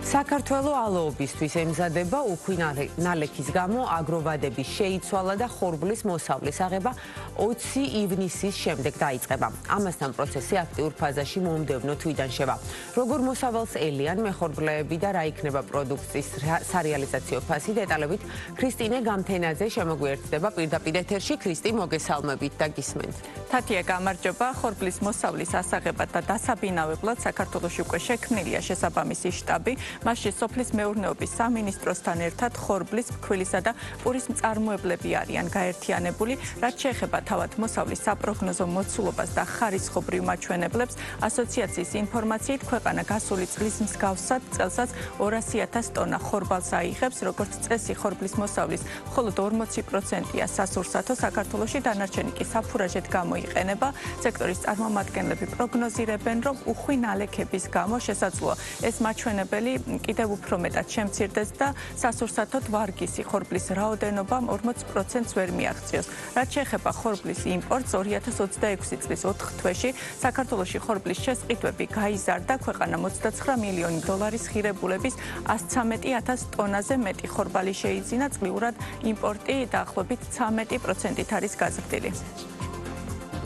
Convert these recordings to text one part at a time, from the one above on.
საქართველო ალოობისთვის ემზადება უხვი ნალექის გამო აგროვადები შეიცვალა და ხორბლის მოსავლის აღება 20 ივნისის შემდეგ დაიწყება. ამასთან პროცესი აქტიურ ფაზაში მომდევნო თვიდან შევა. როგორ მოსავალს ელიან მეხორბლეები და რა იქნება პროდუქციის სარეალიზაციო ფასი დეტალებით ქრისტინე გამთენაძე შემოგვიერთდება პირდაპირ ეთერში. ქრისტი, მოგესალმებით და გისმენთ. თათია, გამარჯობა. ხორბლის მოსავლის ასაღებად და დასაბინავებლად საქართველოში უკვე შექმნილია შესაბამისი შტაბი. მასში სოფლის მეურნეობის სამინისტროსთან ერთად ხორბლის, ფქვილისა და პურის მწარმოებლები არიან გაერთიანებული. რაც შეეხება თავად მოსავლის საპროგნოზო მოცულობას და ხარისხობრივ მაჩვენებლებს, ასოციაციის ინფორმაციით ქვეყანა გასული წლის მსგავსად წელსაც 200,000 ტონა ხორბალს აიღებს. როგორც წესი, ხორბლის მოსავლის მხოლოდ 40%-ია სასურსათო საქართველოში, დანარჩენი კი საფურაჟედ გამოიყენება. სექტორის წარმომადგენლები პროგნოზირებენ, რომ უხვი ნალექების გამო შესაძლოა ეს მაჩვენებელი კიდევ უფრო მეტად შემცირდეს და სასურსათოდ ვარგისი ხორბლის რაოდენობამ 40%-ს ვერ მიაღწიოს. რაც შეეხება ხორბლის იმპორტს, 2026 წლის 4 თვეში საქართველოში ხორბლის შესყიდვები გაიზარდა. ქვეყანამ 29 მილიონი დოლარის ღირებულების 113,000 ტონაზე მეტი ხორბალი შეიძინა. წლიურად იმპორტი დაახლოებით 13%-ით არის გაზრდილი.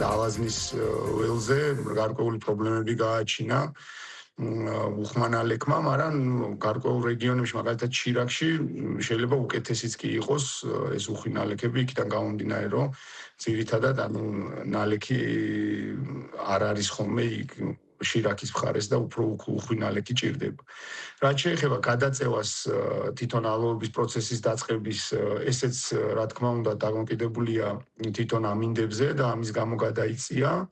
ალაზნის ველზე გარკვეული პრობლემები გააჩინა უხმა ნალექმა, მაგრამ გარკვეულ რეგიონებში, მაგალითად შირაქში, შეიძლება უკეთესიც კი იყოს ეს უხვი ნალექები, იქიდან გამომდინარე, რომ ძირითადად ნალექი არ არის ხოლმე იქ შირაქის მხარეს და უფრო უხვი ნალექი ჭირდება. რაც შეეხება გადაწევას თვითონ ალოების პროცესის დაწყების, ესეც რა თქმა უნდა დამოკიდებულია თვითონ ამინდებზე და ამის გამო გადაიწია.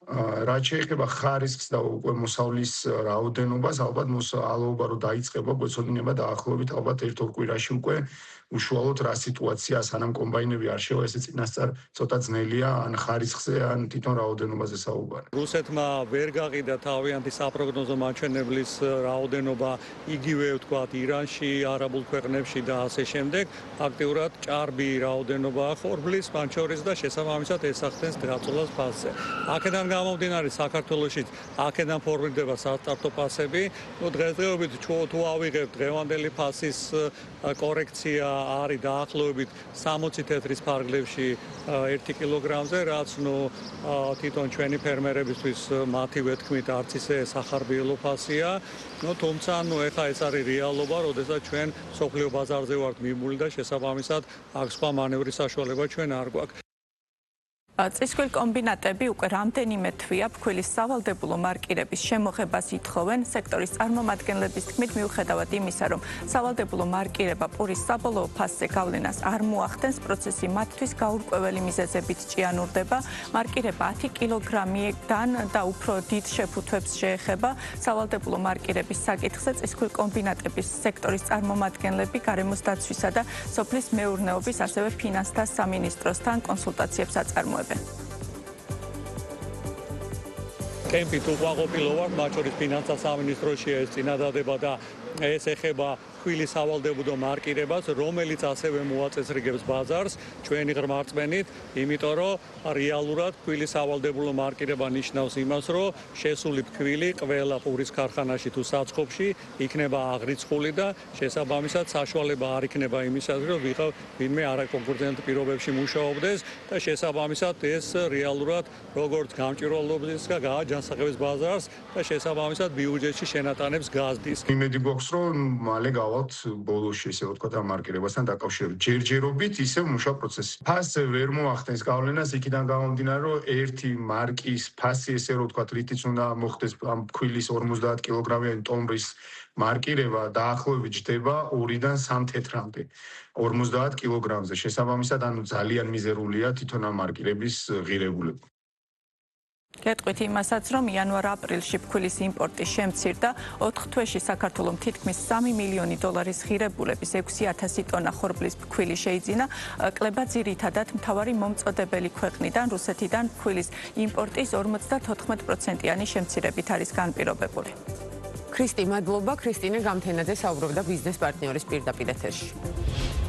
რაც შეეხება ხარისხს და უკვე მოსავლის რაოდენობას, ალბათ ალოობა რო დაიწყება, გვეცოდინება დაახლოებით ალბათ 1-2 კვირაში უკვე უშუალოდ რა სიტუაცია, სანამ კომბაინები არ შევა, ესე წინასწარ ცოტა ძნელია ან ხარისხზე, ან თვითონ რაოდენობაზე საუბარი. რუსეთმა ვერ გაყიდა თავიანთი საპროგნოზო მაჩვენებლის რაოდენობა იგივე ვთქვათ ირანში, არაბულ ქვეყნებში და ასე შემდეგ. აქტიურად ჭარბი რაოდენობაა ხორბლის, მათ შორის და შესაბამისად ესახდენს დაწოლას ფასზე. აქედან გამომდინარე, საქართველოში აქედან ფორმირდება სასტარტო ფასები. დღესდღეობით თუ ავიღებთ დღევანდელი ფასის კორექცია არის დაახლოებით 60 თეთრის ფარგლებში 1 კილოგრამზე, რაც თვითონ ჩვენი ფერმერებისთვის მათივე თქმით არც ისე სახარბიელო ფასია. თუმცა ეხლა ეს არის რეალობა, როდესაც ჩვენ სოფლიო ბაზარზე ვართ მიმული და შესაბამისად აქ სხვა მანევრის საშუალება ჩვენ არ გვაქვს. წისქვილ კომბინატები უკვე რამდენიმე თვეა ფქვილის სავალდებულო მარკირების შემოღებას ითხოვენ. სექტორის წარმომადგენლების თქმით, მიუხედავად იმისა, რომ სავალდებულო მარკირება პურის საბოლოო ფასზე გავლენას არ მოახდენს, პროცესი მათთვის გაურკვეველი მიზეზებით ჭიანურდება. მარკირება 10 კილოგრამიდან და უფრო დიდ შეფუთვებს შეეხება. სავალდებულო მარკირების საკითხზე წისქვილ კომბინატების სექტორის წარმომადგენლები გარემოს დაცვისა და სოფლის მეურნეობის, ასევე ფინანსთა სამინისტროსთან კონსულტაციებს აწარმოებენ. კემპით უყაყოფილო ვარ, მათ შორის ფინანსთა სამინისტროში ეს წინადადება და ეს ეხება ფქვილის სავალდებულო მარკირებას, რომელიც ასევე მოაწესრიგებს ბაზარს ჩვენი ღრმარწმენით, იმიტომ რომ რეალურად ფქვილის სავალდებულო მარკირება ნიშნავს იმას, რომ შესული ფქვილი ყველა პურის ქარხანაში თუ საცხობში იქნება აღრიცხული და შესაბამისად საშუალება არ იქნება იმისათვის, რომ ვინმე არაკონკურენტ პირობებში მუშაობდეს და შესაბამისად ეს რეალურად როგორც გამჭვირვალობის და გააჯანსაღებს ბაზარს და შესაბამისად ბიუჯეტში შენატანებს გაზდის. იმედი გვაქვს, რომ მალე ბოლოში ესე ვთქვათ ამ მარკირებასთან დაკავშირებით ჯერჯერობით ისე მუშაობ პროცესი. ფასზე ვერ მოახდენს გავლენას იქიდან გამომდინარე, რომ ერთი მარკის ფასი ესე ვთქვათ რითიც უნდა მოხდეს ამ ფქვილის 50 კილოგრამიანი ტომბრის მარკირება დაახლოებით ჯდება 2-დან 3 თეთრამდე 50 კილოგრამზე. შესაბამისად, ძალიან მიზერულია თვითონ ამ მარკირების ღირებულება. გეტყვით იმასაც, რომ იანვარ-აპრილში ფქვილის იმპორტი შემცირდა, 4 თვეში საქართველომ თითქმის 3 მილიონი დოლარის ღირებულების 6,000 ტონა ხორბლის ფქვილი შეიძინა. კლება ძირითადად მთავარი მომწოდებელი ქვეყნიდან, რუსეთიდან ფქვილის იმპორტის 54%-იანი შემცირებით არის განპირობებული. ქრისტი, მადლობა. ქრისტინე გამთენაძე საუბრობდა ბიზნეს პარტნიორის პირდაპირ ეთერში.